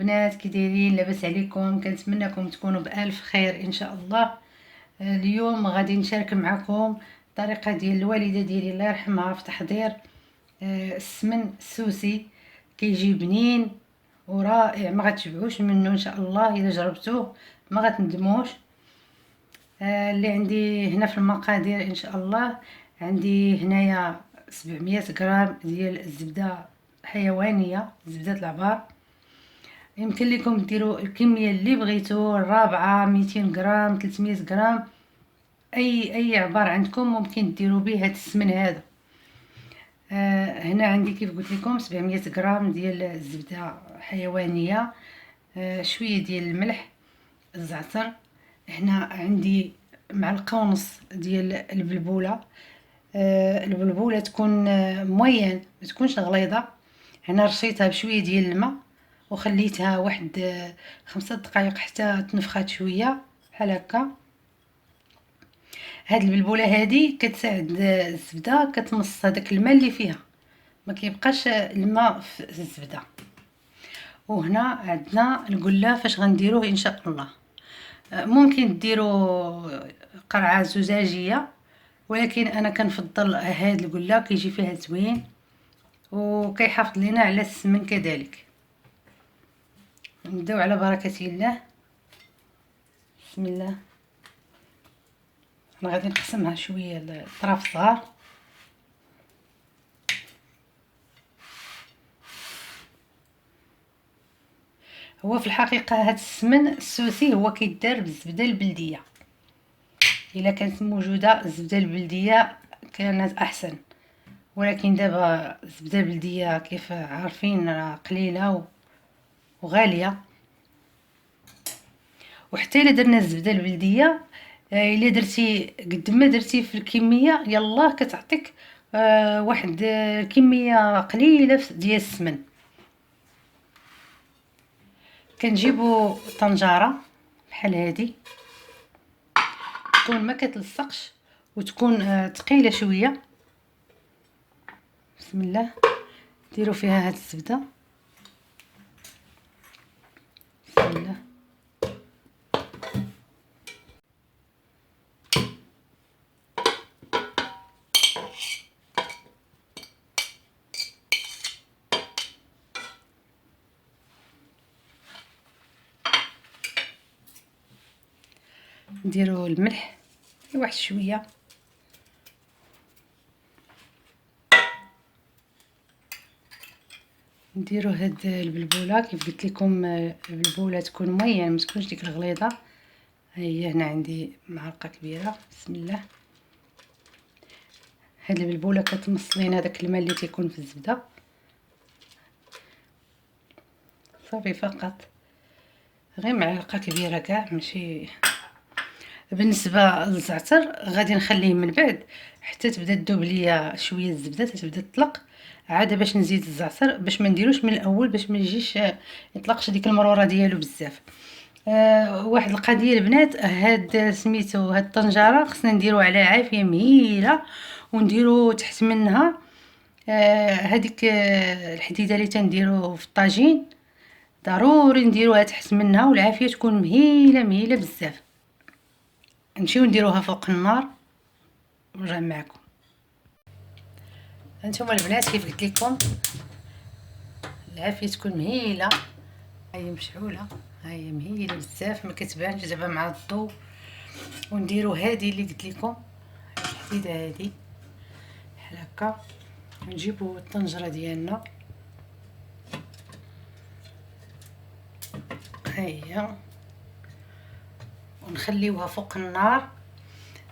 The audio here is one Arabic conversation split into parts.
البنات، كي دايرين؟ لاباس عليكم؟ كنتمنىكم تكونوا بالف خير ان شاء الله. اليوم غادي نشارك معكم الطريقه ديال الوالده ديالي الله يرحمها في تحضير السمن السوسي. كيجي بنين ورائع، ما غتشبعوش منه ان شاء الله. اذا جربتوه ما غتندموش. اللي عندي هنا في المقادير ان شاء الله، عندي هنايا 700 غرام ديال الزبده حيوانيه، زبده العبار. يمكن لكم ديروا الكميه اللي بغيتو، الرابعه 200 غرام 300 غرام، اي عبار عندكم ممكن ديروا به هذا السمن هذا. هنا عندي كيف قلت لكم 700 غرام ديال الزبده حيوانيه، شويه ديال الملح، الزعتر. هنا عندي معلقه ونص ديال البلبوله. البلبوله تكون موين، ما تكونش غليظه. هنا رشيتها بشويه ديال الماء وخليتها واحد 5 دقائق حتى تنفخات شويه بحال هكا. هاد البلبوله هادي كتساعد الزبده كتمص هذاك الماء اللي فيها، ما كيبقاش الماء في الزبده. وهنا عندنا القله فاش غنديروه ان شاء الله. ممكن ديروا قرعه زجاجيه، ولكن انا كنفضل هاد القله، كيجي فيها زوين وكيحافظ لينا على السمن كذلك. نبداو على بركه الله. بسم الله. انا غادي نقسمها شويه لطراف صغار. هو في الحقيقه هاد السمن السوسي هو كيدار بالزبده البلديه. الا كانت موجوده الزبده البلديه كانت احسن، ولكن دابا الزبده البلديه كيف عارفين راه قليله وغاليه. وحتى الا درنا الزبده البلديه، الا درتي قد ما درتي في الكميه يلاه كتعطيك واحد كميه قليله ديال السمن. كنجيبو طنجره بحال هذه، تكون ما كتلصقش وتكون ثقيله شويه. بسم الله. ديروا فيها هاد الزبده. بسم الله. نديروا الملح واحد شويه، نديروا هاد البلبوله كيف قلت لكم. البلبوله تكون مويه، ما تكونش ديك الغليظه. هي هنا عندي معلقه كبيره. بسم الله. هاد البلبوله كتمص لينا داك الماء اللي تيكون في الزبده. صافي فقط، غير معلقه كبيره كاع ماشي. بالنسبه للزعتر غادي نخليه من بعد حتى تبدا تذوب ليا شويه الزبده، تبدا تطلق عاد باش نزيد الزعتر، باش ما نديروش من الاول باش ما يجيش يطلقش ديك المروره ديالو بزاف. واحد القضيه البنات، هاد سميتو هاد الطنجره خصنا نديرو على عافيه مهيله، ونديرو تحت منها هذيك الحديده اللي تنديرو في الطاجين، ضروري نديروها تحت منها، والعافيه تكون مهيله مهيله بزاف. نمشيو نديروها فوق النار ونرجع معكم. هانتوما البنات كيف قلت لكم العافيه تكون مهيله. هاهي مشعوله، هاهي مهيله بزاف ما كتبانش دابا مع الضو. ونديرو هذه اللي قلت لكم، الحديده هذه بحال هكا. نجيبو الطنجره ديالنا، هاهي، ونخليوها فوق النار.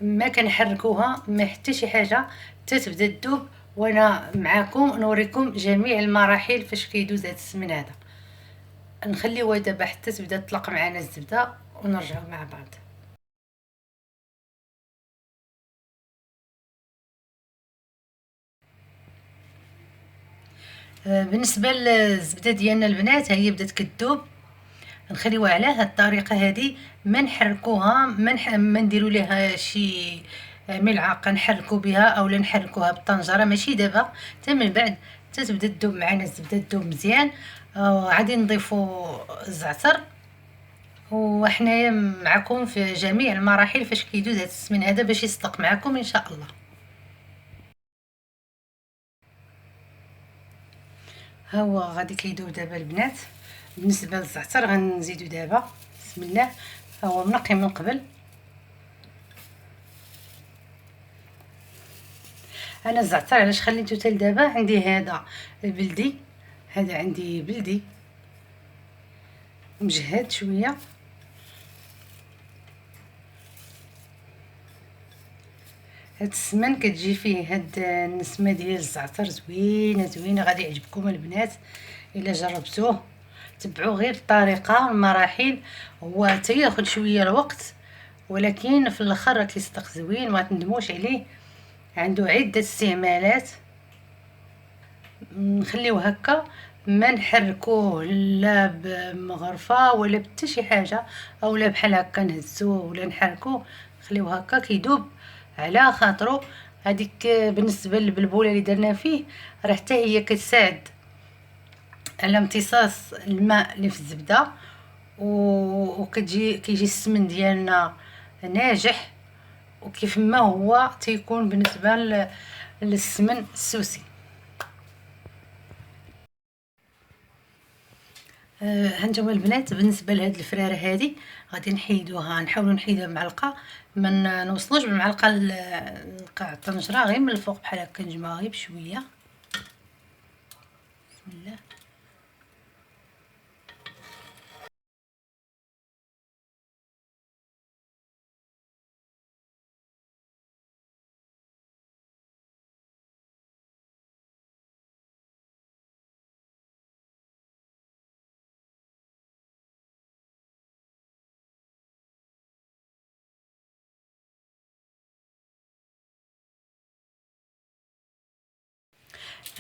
ما كنحركوها ما حتى شي حاجه حتى تبدا تذوب، وانا معاكم نوريكم جميع المراحل فاش كيدوز هذا السمن هذا. نخليوها دابا حتى تبدا تطلق معنا الزبده ونرجعوا مع بعض. بالنسبه للزبده ديالنا البنات، هي بدات كتذوب. نخليوها على هاد الطريقه هذه، ما نحركوها، ما نديروا ليها شي ملعقه نحركوا بها او لا نحركوها بالطنجره، ماشي دابا، حتى من بعد حتى تبدا تذوب معنا الزبده، تذوب مزيان. غادي نضيفوا الزعتر، وحنايا معكم في جميع المراحل فاش كيدوز هذا السمن هذا باش يصدق معكم ان شاء الله. ها هو غادي كيدوب دابا البنات. بالنسبه للزعتر غنزيدو دابا، بسم الله. ها هو منقي من قبل. انا الزعتر علاش خليته حتى لدابا، عندي هذا بلدي، هذا عندي بلدي مجهد شويه. هاد السمن كتجي فيه هاد النسمه ديال الزعتر زوينه زوينه، غادي يعجبكم البنات الا جربتوه. تبعوا غير الطريقه والمراحل، هو تياخد شويه الوقت ولكن في الاخر راه كيصدق زوين، ما تندموش عليه. عنده عده استعمالات. نخليوه هكا، ما نحركوه لا بمغرفه ولا بتا شي حاجه، اولا بحال هكا نهزوه ولا نحركوه. خليوه هكا كيدوب على خاطرو. هذيك بالنسبه للبلبوله اللي درنا فيه، راه حتى هي كتساعد على امتصاص الماء اللي في الزبده، كيجي السمن ديالنا ناجح، وكيف ما هو تيكون بالنسبه للسمن السوسي. هانتوما البنات بالنسبه لهاد الفراره هادي غادي نحيدوها، نحاولوا نحيدوها بمعلقه، ما نوصلوش بالمعلقه لقاع الطنجره، غير من الفوق بحال هكا نجمعوها غير بشويه. بسم الله.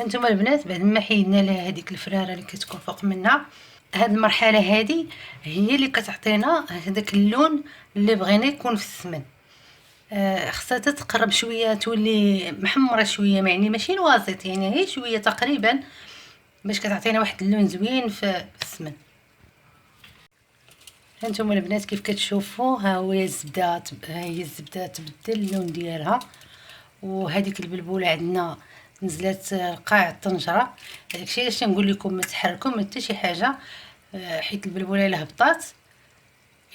هانتوما البنات بعد ما حيدنا لها هذيك الفراره اللي كتكون فوق منها، هاد المرحله هادي هي اللي كتعطينا هذاك اللون اللي بغينا يكون في السمن. خصها تتقرب شويه، تولي محمره شويه، يعني ماشي الوسط، يعني هي شويه تقريبا، باش كتعطينا واحد اللون زوين في السمن. هانتوما البنات كيف كتشوفوا، ها هي الزبده ها هي الزبده تبدل اللون ديالها، وهذيك البلبوله عندنا نزلات قاع الطنجره. داكشي علاش نقول لكم ما تحركوا ما حتى شي حاجه، حيت البلبوله الا هبطات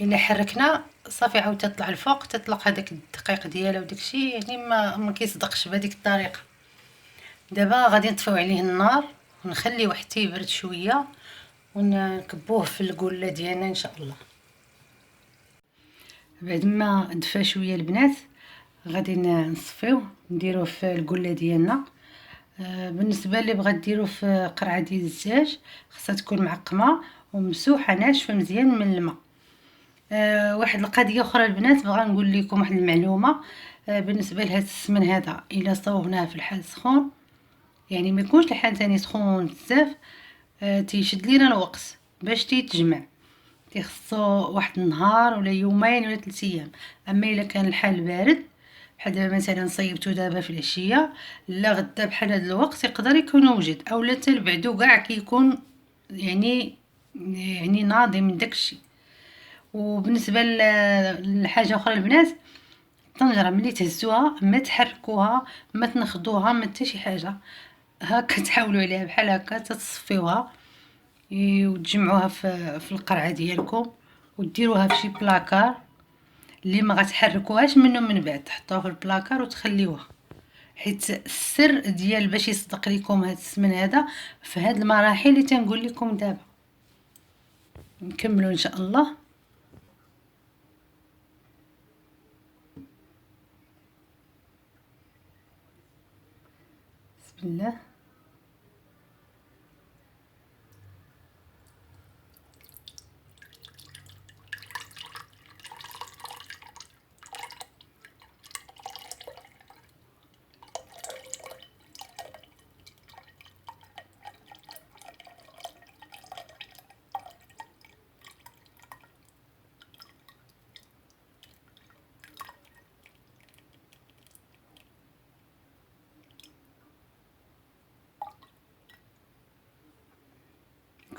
الا حركنا صافي عاود تطلع الفوق، تطلق هذاك الدقيق ديالها وداكشي، يعني ما كيصدقش بهذيك الطريقه. دابا غادي نطفيو عليه النار ونخليوه حتى يبرد شويه، ونكبوه في القله ديالنا ان شاء الله. بعد ما دفى شويه البنات غادي نصفيوه نديروه في القله ديالنا. بالنسبه اللي بغات ديرو في قرعه ديال الدجاج، خصها تكون معقمه ومسوحه ناشفه مزيان من الماء. واحد القضيه اخرى البنات بغا نقول لكم واحد المعلومه. بالنسبه لهذا السمن هذا الا صوبناه في الحال سخون، يعني ما يكونش الحال ثاني سخون بزاف، تيشد لينا الوقت باش تيتجمع، كيخصو واحد النهار ولا يومين ولا 3 ايام. اما الا كان الحال بارد بحال دابا مثلا صيبتو دابا في العشيه، لا غدا بحال هذا الوقت يقدر يكون وجد، اولا حتى لبعدو كاع كيكون يعني ناضي من داكشي. وبالنسبه لحاجه اخرى البنات، الطنجره ملي تهزوها ما تحركوها ما تنخضوها ما حتى شي حاجه، هكا تحاولوا عليها بحال هكا تصفيوها، وتجمعوها في القرعه ديالكم، وديروها في شي بلاكار اللي ما غتحركوهاش منه، من بعد تحطوها في البلاكار وتخليوها. حيت السر ديال باش يصدق لكم هذا السمن هذا في هذه المراحل اللي تنقول لكم دابا. نكملوا ان شاء الله. بسم الله.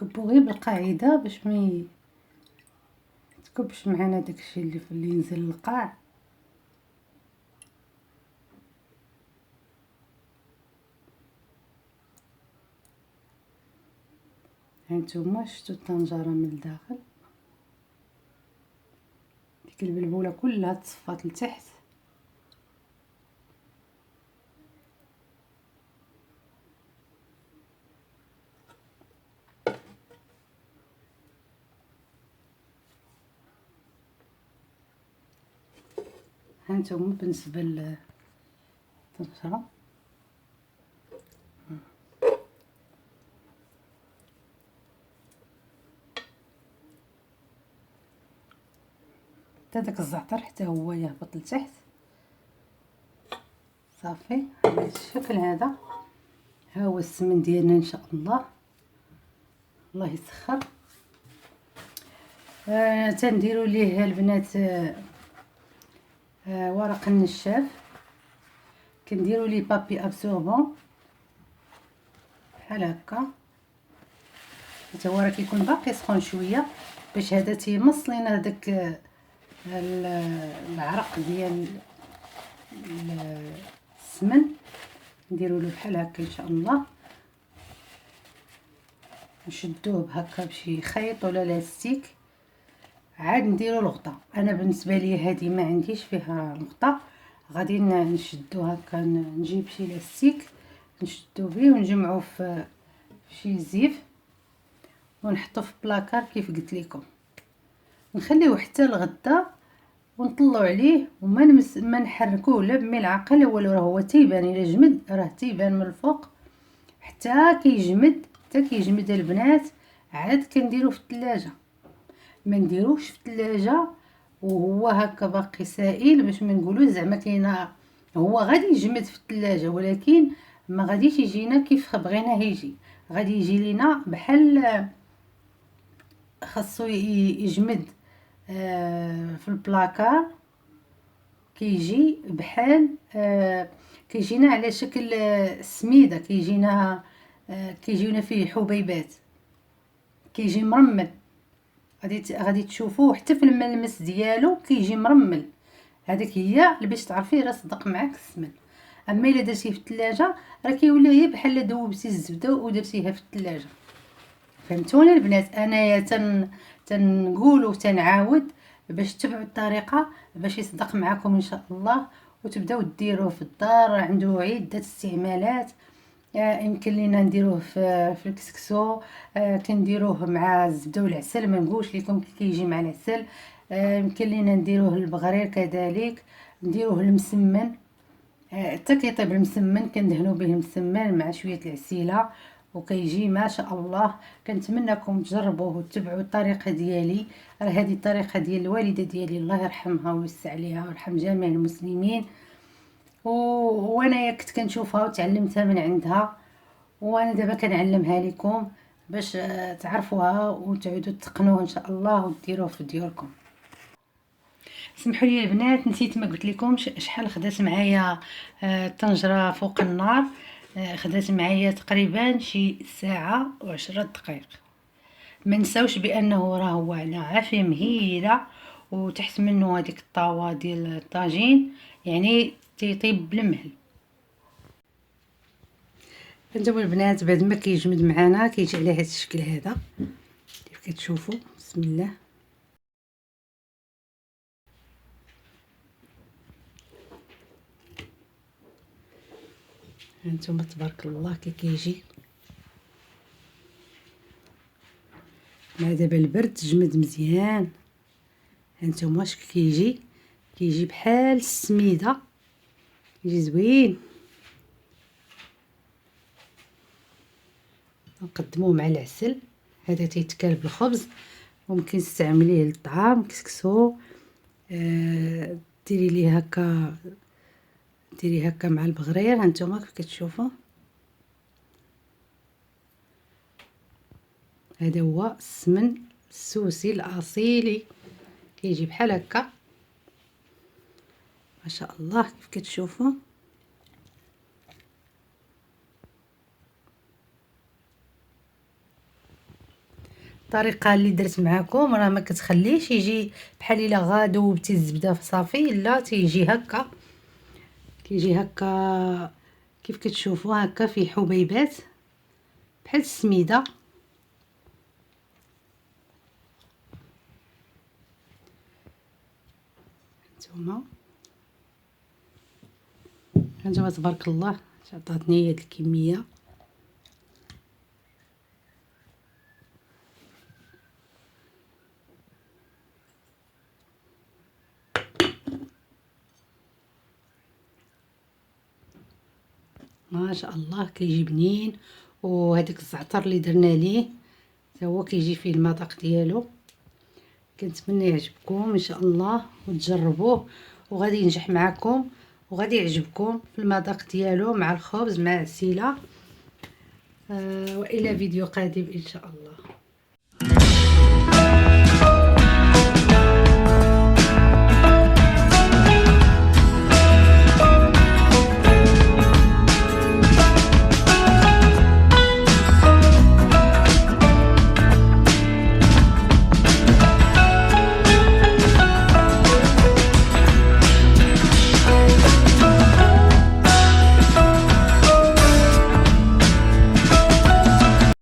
كبو غير بالقاعده باش ما تكبش معنا داكشي اللي ينزل للقاع. هانتوما شفتوا الطنجره من الداخل، ديك البلبوله كلها تصفات لتحت. هانتوما بالنسبه للطنجره حتى داك الزعتر حتى هو يهبط لتحت. صافي على الشكل هذا. ها هو السمن ديالنا ان شاء الله. الله يسخر. تنديروا ليه البنات ورق النشاف، كنديروا ليه بابي ابسوربون بحال هكا، حتى هو راه كيكون باقي سخون شويه باش هذا تيمص لينا داك العرق ديال السمن. نديروا له بحال هكا ان شاء الله، نشدوه بهكا بشي خيط ولا لاستيك، عاد نديروا الغطاء. انا بالنسبه لي هذه ما عنديش فيها الغطاء، غادي نشدو هكا، نجيب شي لاستيك نشدو به ونجمعوه في شي زيف ونحطو في بلاكار كيف قلت لكم، نخليوه حتى الغدا ونطلعوا عليه وما ما نحركوه لا بملعقه لا والو. راه هو تيبان الا جمد، راه تيبان من الفوق حتى كيجمد، حتى كيجمد البنات. عاد كنديروه في الثلاجه، ما نديروش في الثلاجه وهو هكا باقي سائل باش ما نقولوا زعما كاينه. هو غادي يجمد في الثلاجه ولكن ما غاديش يجينا كيف بغيناه يجي، غادي يجي لينا بحال خاصو يجمد في البلاكار. كيجي بحال كيجينا على شكل سميده، كيجينا فيه حبيبات، كيجي مرمل. غادي تشوفوه حتى في الملمس ديالو كيجي مرمل. هذيك هي اللي باش تعرفيه راه صدق معاك السمن. اما الا درتيه في الثلاجه راه كيولي غير بحال ذوبتي الزبده ودرتيها في الثلاجه. فهمتوني البنات؟ انايا تنقول وتنعاود باش تتبعوا الطريقه باش يصدق معكم ان شاء الله، وتبداو ديروه في الدار. عنده عده استعمالات. يمكن لينا نديروه في الكسكسو، كنديروه مع الزبده والعسل، ما نقولش لكم كيجي مع العسل. يمكن لينا نديروه البغرير كذلك، نديروه المسمن، حتى كيطيب المسمن كندهنوا به المسمن مع شويه العسيله وكيجي ما شاء الله. كنتمنىكم تجربوه وتتبعوا الطريقه ديالي. راه هذه الطريقه ديال الوالده ديالي الله يرحمها ويوسع عليها ويرحم جميع المسلمين، وانا كنت كنشوفها وتعلمتها من عندها، وانا دابا كنعلمها لكم باش تعرفوها وتعودوا تتقنوه ان شاء الله وديروه في ديوركم. سمحوا لي البنات، نسيت ما قلت لكمش شحال خدات معايا الطنجره فوق النار. خدات معايا تقريبا شي ساعه و10 دقائق. ما نساوش بانه راه هو على عافيه مهيله، وتحت منه هذيك الطاوه ديال الطاجين يعني تيطيب بالمهل. انتم البنات بعد ما كيجمد معانا كيجي على هذا الشكل هذا كيف كتشوفوا. بسم الله. هانتوما تبارك الله كيجي مع دابا البرد جمد مزيان. هانتوما اش كيجي بحال السميده، كيجي زوين. نقدموه مع العسل، هذا تيتكال بالخبز وممكن تستعمليه للطعام كسكسو. ديري ليه هكا، ديري هكا مع البغرير. هانتوما كيف كتشوفوا هذا هو السمن السوسي الاصيلي، كيجي بحال هكا ما شاء الله كيف كتشوفوا. الطريقه اللي درت معكم راه ما كتخليش يجي بحال الا غادوبتي الزبده صافي، لا تيجي هكا، كيجي هكا كيف كتشوفوا هكا فيه حبيبات بحال السميده. هانتوما تبارك الله عطاتني هاد الكميه. ما شاء الله كيجي بنين. وهذاك الزعتر اللي درنا ليه حتى هو كيجي فيه المذاق ديالو. كنتمنى يعجبكم ان شاء الله وتجربوه، وغادي ينجح معكم وغادي يعجبكم في المذاق ديالو مع الخبز مع السيله. والى فيديو قادم ان شاء الله.